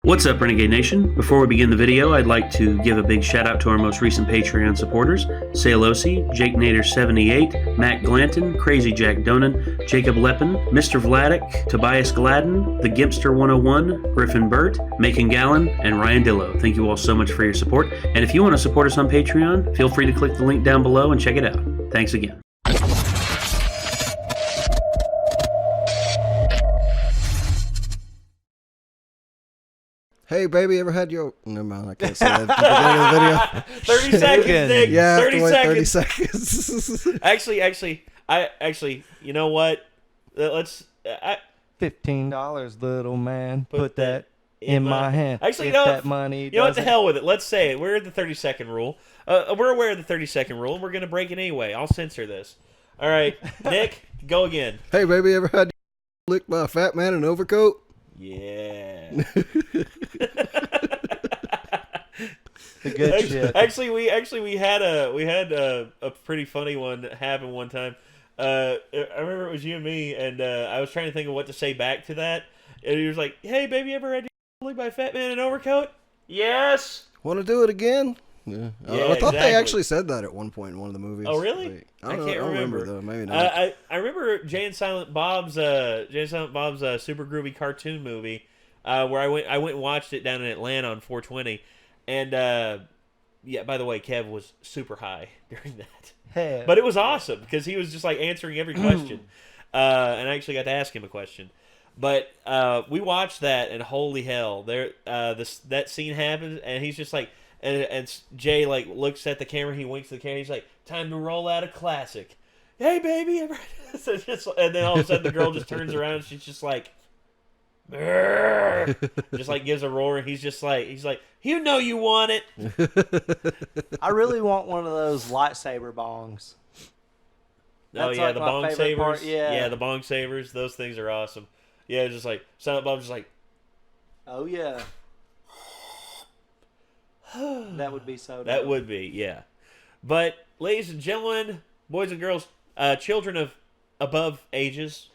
What's up, Renegade Nation? Before we begin the video, I'd like to give a big shout out to our most recent Patreon supporters: Saleosi, Jake Nader78, Matt Glanton, Crazy Jack Donan, Jacob Leppin, Mr. Vladik, Tobias Gladden, The Gimpster 101, Griffin Burt, Macon Gallen, and Ryan Dillo. Thank you all so much for your support. And if you want to support us on Patreon, feel free to click the link down below and check it out. Thanks again. Hey, baby, ever had your... Never mind, I can't say that at the beginning of the video. 30 seconds, Nick. Yeah, 30 seconds. 30 seconds. Actually, you know what? Let's... $15, little man. Put that in my hand. Actually, if you know that money you know what? The doesn't- hell with it. Let's say it. We're at the 30-second rule. We're aware of the 30-second rule, and we're going to break it anyway. I'll censor this. All right, Nick, go again. Hey, baby, ever had your licked by a fat man in an overcoat? Yeah. The good shit. Actually, we had a pretty funny one happen one time. I remember it was you and me, and I was trying to think of what to say back to that, and he was like, "Hey, baby, ever had your licked by a fat man in an overcoat?" Yes. Want to do it again? Yeah. Yeah, I thought exactly. they actually said that at one point in one of the movies. Oh, really? Like, I don't can't remember. though. Maybe not. I remember Jay and Silent Bob's Super Groovy cartoon movie, where I went and watched it down in Atlanta on 420, and yeah. By the way, Kev was super high during that, Hey. but it was awesome because he was just like answering every question, and I actually got to ask him a question. But we watched that, and holy hell, that scene happens, and he's just like. And Jay like looks at the camera, he winks at the camera, he's like, "Time to roll out a classic." Hey, baby, ever... so and then all of a sudden the girl just turns around and she's just like, just like gives a roar, and he's like, "You know you want it." I really want one of those lightsaber bongs. Oh That's yeah, like the my bong favorite savers. part, yeah. The bong savers. Those things are awesome. Yeah, just like Silent Bob's just like, Oh yeah. That would be so dope. that would be, yeah. But ladies and gentlemen, boys and girls, children of above ages,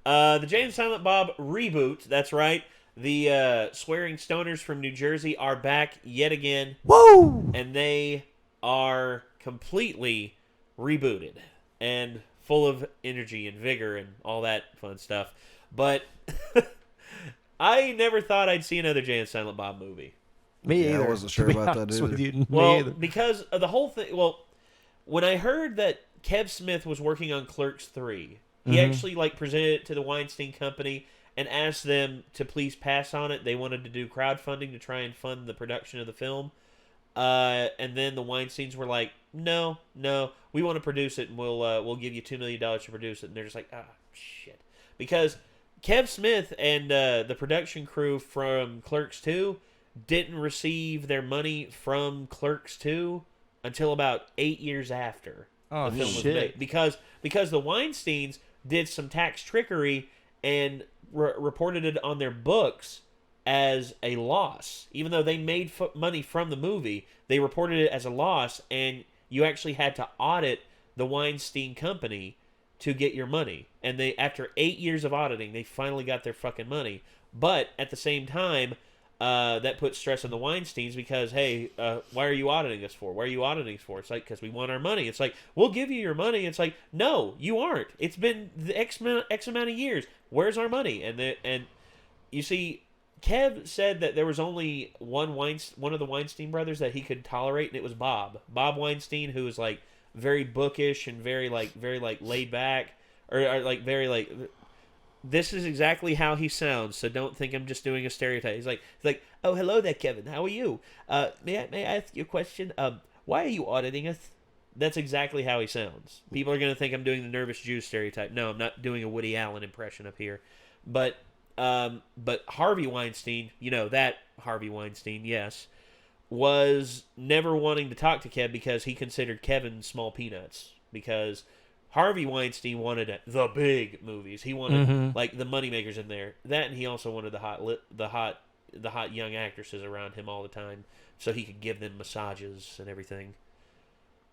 the Jay and Silent Bob reboot. That's right. The swearing stoners from New Jersey are back yet again. Woo! And they are completely rebooted and full of energy and vigor and all that fun stuff. But I never thought I'd see another Jay and Silent Bob movie. Me Yeah, I either. wasn't sure to be about that honest either. with you. Me Well, either. because of the whole thing. Well, when I heard that Kev Smith was working on Clerks 3, he actually like presented it to the Weinstein Company and asked them to please pass on it. They wanted to do crowdfunding to try and fund the production of the film. And then the Weinsteins were like, no, we want to produce it, and we'll give you $2 million to produce it. And they're just like, shit. Because Kev Smith and the production crew from Clerks 2 didn't receive their money from Clerks 2 until about 8 years after Oh, the film was shit. made. Because the Weinsteins did some tax trickery and reported it on their books as a loss. Even though they made money from the movie, they reported it as a loss, and you actually had to audit the Weinstein Company to get your money. And they, after 8 years of auditing, they finally got their fucking money. But at the same time, that puts stress on the Weinsteins because, hey, why are you auditing us for? Why are you auditing us for? It's like, because we want our money. It's like, we'll give you your money. It's like, no, you aren't. It's been the X amount of years. Where's our money? And you see, Kev said that there was only one of the Weinstein brothers that he could tolerate, and it was Bob Weinstein, who was like very bookish and very laid back, or like very like. This is exactly how he sounds, so don't think I'm just doing a stereotype. He's like, "Oh, hello there, Kevin. How are you? May I ask you a question? Why are you auditing us?" That's exactly how he sounds. People are going to think I'm doing the nervous Jew stereotype. No, I'm not doing a Woody Allen impression up here. But Harvey Weinstein, you know, that Harvey Weinstein, yes, was never wanting to talk to Kev because he considered Kevin small peanuts. Because Harvey Weinstein wanted the big movies. He wanted like the moneymakers in there. That, and he also wanted the hot young actresses around him all the time, so he could give them massages and everything.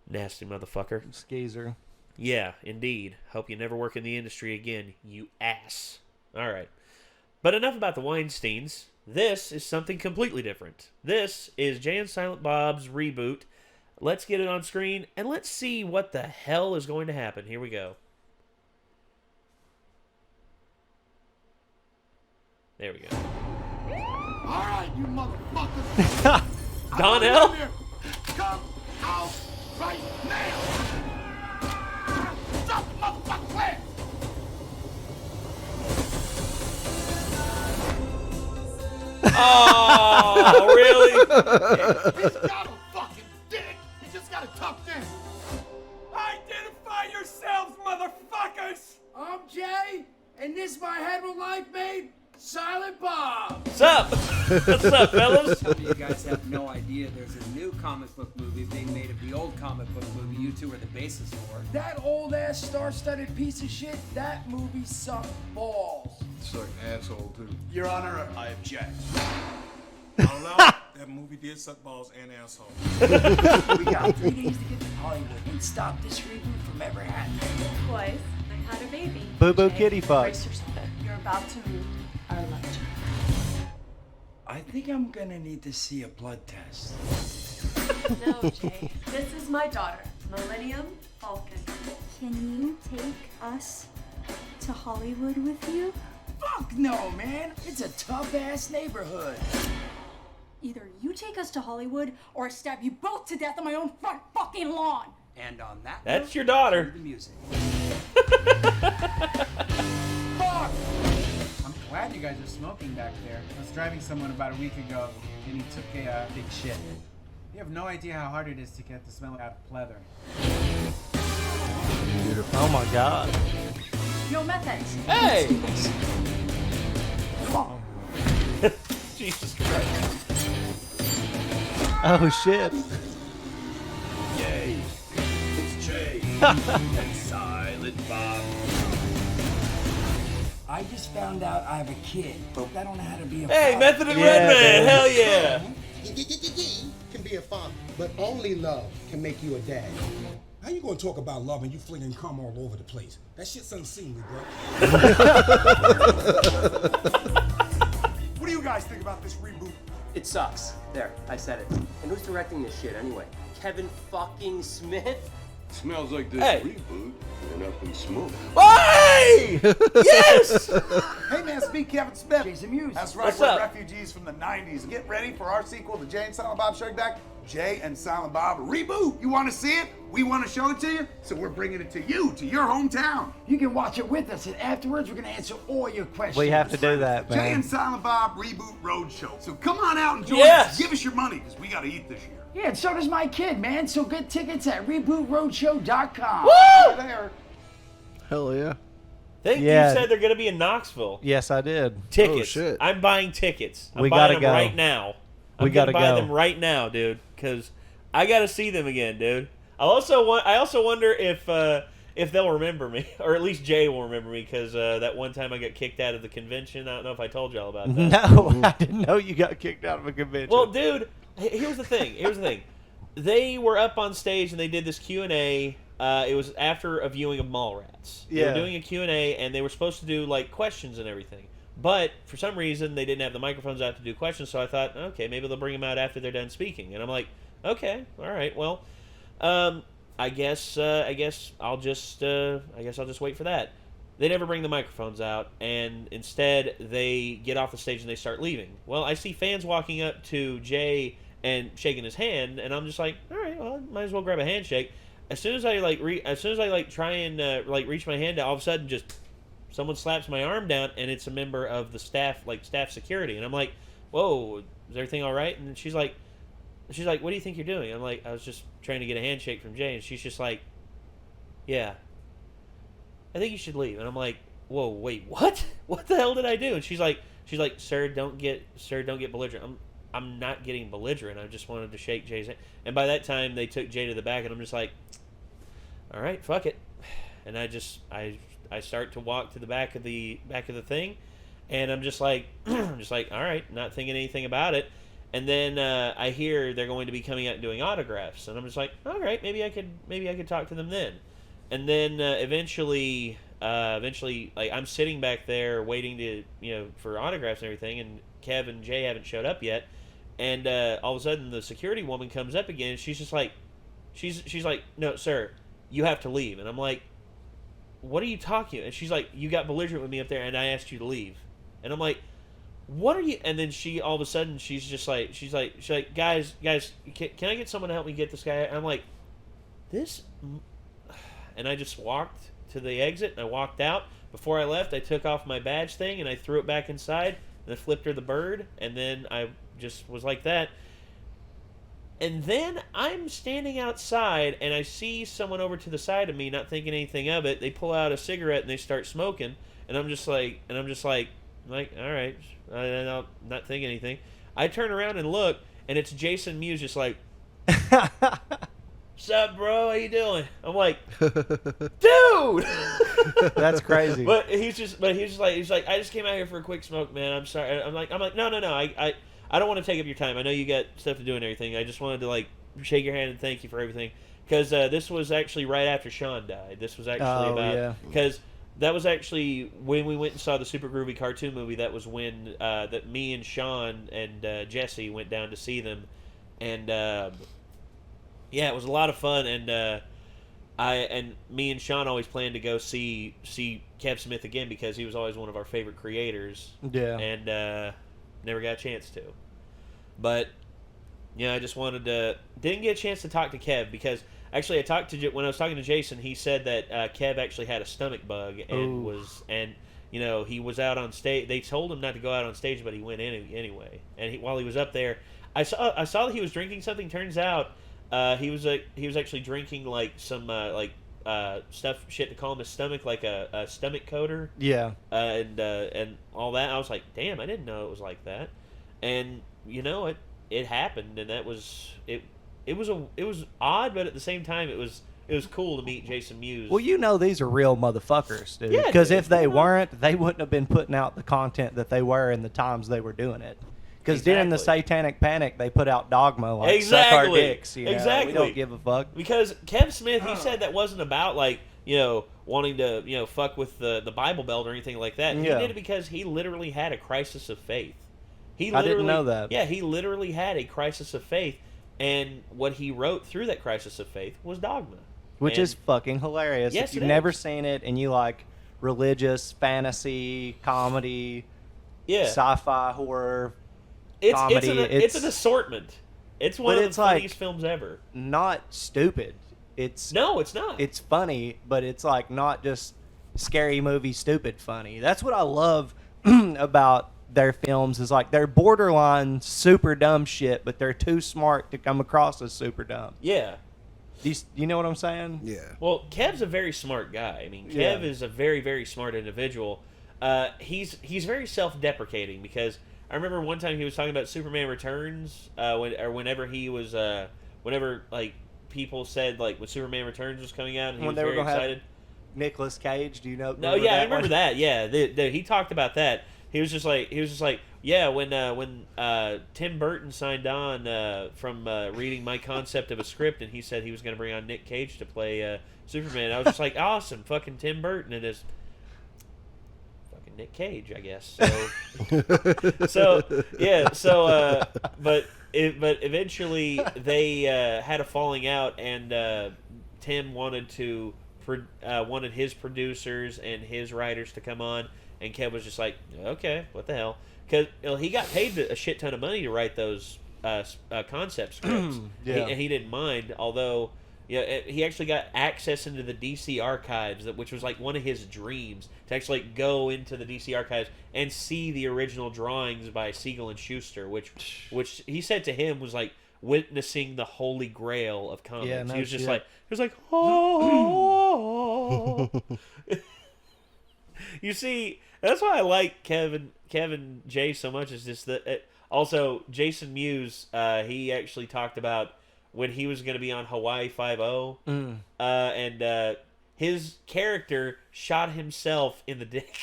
Nasty motherfucker. Skeezer. Yeah, indeed. Hope you never work in the industry again, you ass. All right. But enough about the Weinsteins. This is something completely different. This is Jay and Silent Bob's Reboot. Let's get it on screen, and let's see what the hell is going to happen. Here we go. There we go. All right, you motherfuckers. Donnell? Come out right now. Stop the motherfucking plan. Oh, really? He's got a fucking dick. He just got it tucked in. Identify yourselves, motherfuckers. I'm Jay, and this my head with life made Silent Bob. What's up? What's up, fellas? Some of you guys have no idea there's a new comic book movie being made of the old comic book movie you two are the basis for. That old ass star-studded piece of shit, that movie sucked balls. It's like an asshole, too. Your Honor, I object. I'll allow it. That movie did suck balls and asshole. We got 3 days to get to Hollywood and stop this reboot from ever happening. Boys, I had a baby. Boo boo Jay, kitty fuck. brace yourself. You're about to meet Aerllette. I think I'm gonna need to see a blood test. No, Jay. This is my daughter, Millennium Falcon. Can you take us to Hollywood with you? Fuck no, man. It's a tough-ass neighborhood. Either you take us to Hollywood or I stab you both to death on my own front fucking lawn. And on that That's note, your daughter. cue the music. Fuck! I'm glad you guys are smoking back there. I was driving someone about a week ago, and he took a big shit. You have no idea how hard it is to get the smell out of pleather. Oh my god. No methods. Hey! Come on. Jesus Christ. Oh shit. Yay. It's Jay. And Silent Bob. I just found out I have a kid, but I don't know how to be a Hey, father. Method and Yeah, Redman, dude. hell yeah. Can be a father, but only love can make you a dad. How you gonna talk about love and you flinging cum all over the place? That shit's unseemly, bro. What do you guys think about this reboot? It sucks. There, I said it. And who's directing this shit anyway? Kevin fucking Smith? Smells like this Hey. reboot and up in smoke. Hey! Yes! Hey man, speak Kevin Smith. Jason Mewes. That's right, What's we're up? refugees from the 90s. Get ready for our sequel to Jay and Silent Bob Strike Back. Jay and Silent Bob Reboot. You want to see it? We want to show it to you, so we're bringing it to you, to your hometown. You can watch it with us, and afterwards we're gonna answer all your questions. We have to do that, Jay man. and Silent Bob Reboot Roadshow. So come on out and join Yes. us. Give us your money, because we got to eat this year. Yeah, and so does my kid, man. So get tickets at rebootroadshow.com. Woo! There. Hell yeah. Think Yeah. you said they're going to be in Knoxville. Yes, I did. Tickets. Oh, shit. I'm buying tickets. I'm We buying gotta them go. right now. We I'm gonna gotta buy go. them right now, dude, because I got to see them again, dude. I also wonder if they'll remember me, or at least Jay will remember me, because that one time I got kicked out of the convention. I don't know if I told y'all about that. No, I didn't know you got kicked out of a convention. Well, dude, here's the thing. They were up on stage and they did this Q&A. It was after a viewing of Mallrats. They Yeah. were doing a Q&A, and they were supposed to do like questions and everything. But for some reason, they didn't have the microphones out to do questions. So I thought, okay, maybe they'll bring them out after they're done speaking. And I'm like, okay, all right, well, I guess I'll just wait for that. They never bring the microphones out, and instead they get off the stage and they start leaving. Well, I see fans walking up to Jay and shaking his hand, and I'm just like, all right, well, might as well grab a handshake. As soon as I try and reach my hand out, all of a sudden just someone slaps my arm down, and it's a member of the staff security, and I'm like, whoa, is everything all right? And she's like, what do you think you're doing? I'm like, I was just trying to get a handshake from Jay, and she's just like, yeah, I think you should leave. And I'm like, whoa, wait, what? What the hell did I do? And she's like, sir, don't get belligerent. I'm not getting belligerent. I just wanted to shake Jay's hand. And by that time, they took Jay to the back, and I'm just like, all right, fuck it. And I start to walk to the back of the thing, and I'm just like, all right, not thinking anything about it. And then I hear they're going to be coming out and doing autographs, and I'm just like, all right, maybe I could talk to them then. And then eventually eventually, like, I'm sitting back there waiting to, for autographs and everything, and Kev and Jay haven't showed up yet. And all of a sudden, the security woman comes up again, and she's just like, she's like, no, sir, you have to leave. And I'm like, what are you talking about? And she's like, you got belligerent with me up there, and I asked you to leave. And I'm like, what are you? And then she, all of a sudden, she's like, guys, can I get someone to help me get this guy? And I'm like, this. And I just walked to the exit, and I walked out. Before I left, I took off my badge thing, and I threw it back inside, and I flipped her the bird, and then I just was like that. And then I'm standing outside, and I see someone over to the side of me, not thinking anything of it. They pull out a cigarette, and they start smoking, and I'm just like, all right, I'm not thinking anything. I turn around and look, and it's Jason Mewes, just like, what's up, bro? How you doing? I'm like, dude, that's crazy. But he's like, I just came out here for a quick smoke, man. I'm sorry. I'm like, no. I don't want to take up your time. I know you got stuff to do and everything. I just wanted to, like, shake your hand and thank you for everything. Because this was actually right after Sean died. This was actually because that was actually when we went and saw the Super Groovy cartoon movie. That was when that me and Sean and Jesse went down to see them. And, it was a lot of fun. And me and Sean always planned to go see Kev Smith again because he was always one of our favorite creators. Yeah. And never got a chance to. But I just wanted to. Didn't get a chance to talk to Kev because actually when I was talking to Jason, he said that Kev actually had a stomach bug and he was out on stage. They told him not to go out on stage, but he went in anyway. And while he was up there, I saw that he was drinking something. Turns out he was actually drinking like some shit to calm his stomach, like a stomach coater. Yeah. And all that. I was like, damn, I didn't know it was like that. And it happened, and that was it. It was odd, but at the same time, it was cool to meet Jason Mewes. Well, these are real motherfuckers, dude. Yeah, because if they weren't, they wouldn't have been putting out the content that they were in the times they were doing it. Because during the Satanic Panic, they put out Dogma, like, suck our dicks. Exactly. We don't give a fuck. Because Kev Smith, he said that wasn't about, like, wanting to, fuck with the Bible Belt or anything like that. Yeah. He did it because he literally had a crisis of faith. I didn't know that. Yeah, he literally had a crisis of faith, and what he wrote through that crisis of faith was Dogma. Which is fucking hilarious. Yes, if you've never seen it and you like religious, fantasy, comedy, sci-fi, horror, comedy. It's an assortment. It's one of the funniest films ever. Not stupid. No, it's not. It's funny, but it's like not just scary movie stupid funny. That's what I love about their films is like they're borderline super dumb shit, but they're too smart to come across as super dumb. Yeah. You know what I'm saying? Yeah. Well, Kev's a very smart guy. I mean, Kev is a very, very smart individual. He's very self-deprecating because I remember one time he was talking about Superman Returns, whenever like people said like when Superman Returns was coming out and he was very excited. Nicolas Cage, do you know? No, yeah, I remember that. Yeah, he talked about that. He was just like, yeah, when Tim Burton signed on from reading my concept of a script, and he said he was going to bring on Nick Cage to play Superman. I was just like, awesome, fucking Tim Burton and his fucking Nick Cage, I guess. But eventually they had a falling out, and Tim wanted his producers and his writers to come on. And Kev was just like, okay, what the hell? Because he got paid a shit ton of money to write those concept scripts. And he didn't mind, although he actually got access into the DC archives, which was like one of his dreams, to actually go into the DC archives and see the original drawings by Siegel and Schuster, which he said to him was like witnessing the holy grail of comics. Yeah, no he was just shit. oh. You see, that's why I like Kevin Jay so much. Is just that. Also, Jason Mewes, he actually talked about when he was going to be on Hawaii 5-0, and his character shot himself in the dick.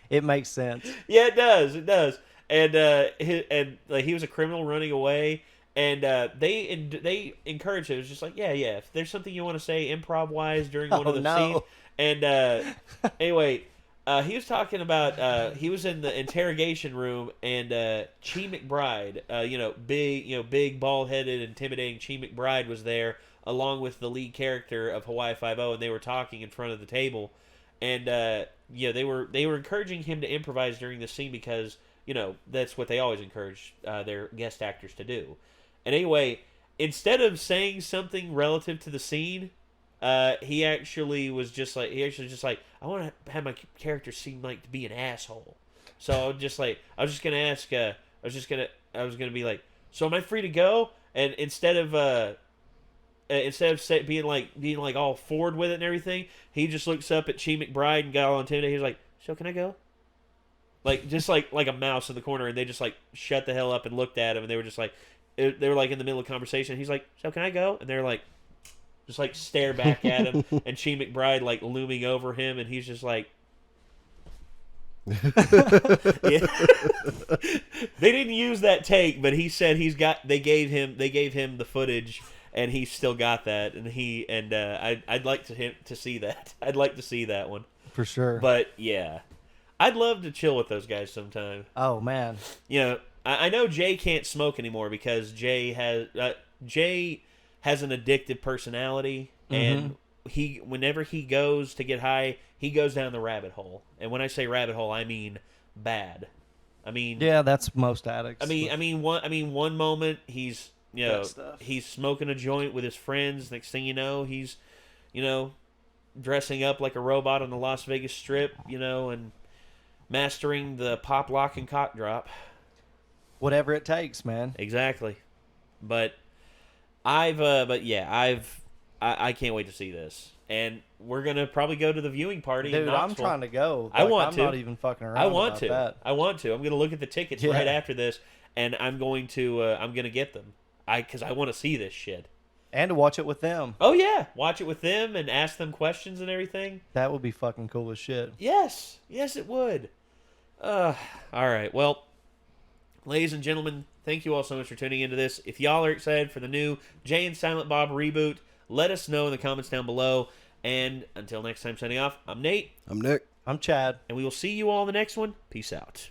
It makes sense. Yeah, it does. It does. And he was a criminal running away, And they encouraged it. It was just like, yeah. If there's something you want to say improv-wise during one of the scenes. And anyway, he was talking about he was in the interrogation room, and Chi McBride, big, bald-headed, intimidating Chi McBride was there, along with the lead character of Hawaii Five-0, and they were talking in front of the table. And they were encouraging him to improvise during the scene because that's what they always encourage their guest actors to do. And anyway, instead of saying something relative to the scene, he actually was just like, I want to have my character seem like to be an asshole. So I was gonna be like, so am I free to go? And instead of being like all forward with it and everything, he just looks up at Chi McBride and got all intimidated. He was like, so can I go? Just like a mouse in the corner, and they just like shut the hell up and looked at him, and they were just like, they were like in the middle of conversation. He's like, so can I go? And they're like, just like stare back at him, and Chi McBride like looming over him, and he's just like, yeah. They didn't use that take, but he said they gave him the footage, and he still got that, and I'd like to see that. I'd like to see that one for sure. But yeah, I'd love to chill with those guys sometime. Oh man, I know Jay can't smoke anymore because Jay has an addictive personality, and whenever he goes to get high, he goes down the rabbit hole. And when I say rabbit hole, I mean bad. I mean, yeah, that's most addicts. One moment he's he's smoking a joint with his friends. Next thing you know, he's dressing up like a robot on the Las Vegas Strip, and mastering the pop, lock, and cock drop. Whatever it takes, man. Exactly. But I can't wait to see this. And we're going to probably go to the viewing party in Dude, I'm Knoxville. trying to go. I want to. I'm not even fucking around I want about to. that. I want to. I'm going to look at the tickets right after this, and I'm going to get them. Because I want to see this shit. And to watch it with them. Oh, yeah. Watch it with them and ask them questions and everything. That would be fucking cool as shit. Yes. Yes, it would. All right. Well, ladies and gentlemen, thank you all so much for tuning into this. If y'all are excited for the new Jay and Silent Bob reboot, let us know in the comments down below. And until next time, signing off, I'm Nate. I'm Nick. I'm Chad. And we will see you all in the next one. Peace out.